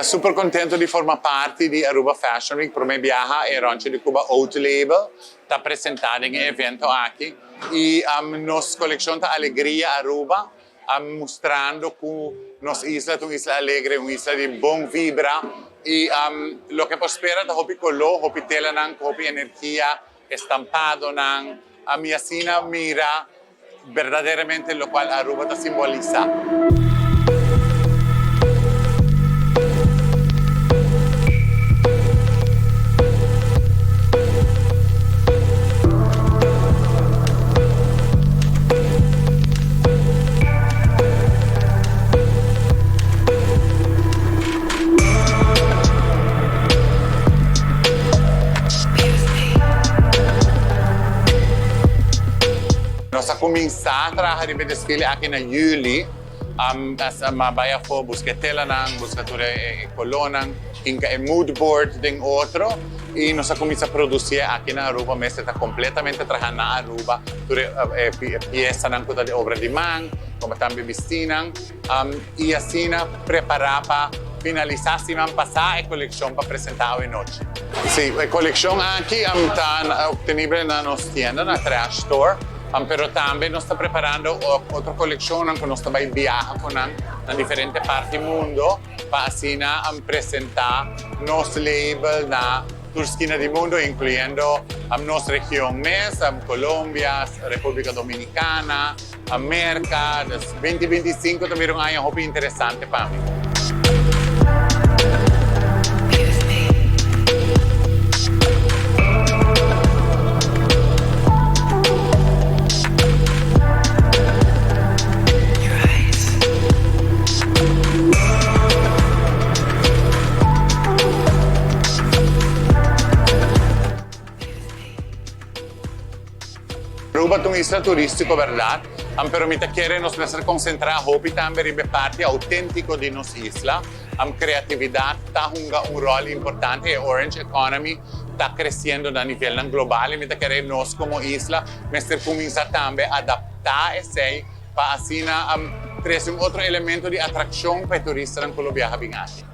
super contento de formar parte de Aruba Fashion Week. Por mim, viaja e Rancho de Cuba Out Label está apresentado em evento aqui. E nossa coleção está Alegria Aruba, mostrando que nossa isla é uma isla alegre, uma isla de bom vibra. E o que espera é hopi color, hopi tela, hopi energia estampado, a minha sina mira verdadeiramente o qual Aruba está simboliza. Nós começamos a trabalhar em desfile aqui em juli. Mabaya po busca tela busca colona, inca mood board tem outro. E nós começamos a produzir aqui na Aruba, mas está completamente trabalhando na Aruba. Peça de obra de mão, como também vestina. E assim preparar para finalizar semana passada a coleção para apresentar hoje noite. Sim, a coleção aqui está obtenível na nossa tienda, na Trash Store. Pero também nós estamos preparando outra coleção que nós também viajamos em diferentes partes do mundo para assim apresentar nosso label na esquina do mundo, incluindo a nossa região MES, Colômbia, República Dominicana, América. 2025 também é um ano muito interessante para mim. Aruba é uma isla turística, verdade? Pero me queremos concentrar também em parte autêntica de nossa isla. A criatividade está um rol importante. A Orange Economy está crescendo a nível global. E me queremos nós como isla, mas começar também a adaptar esse para assim trazer outro elemento de atração para turistas que viajam aqui.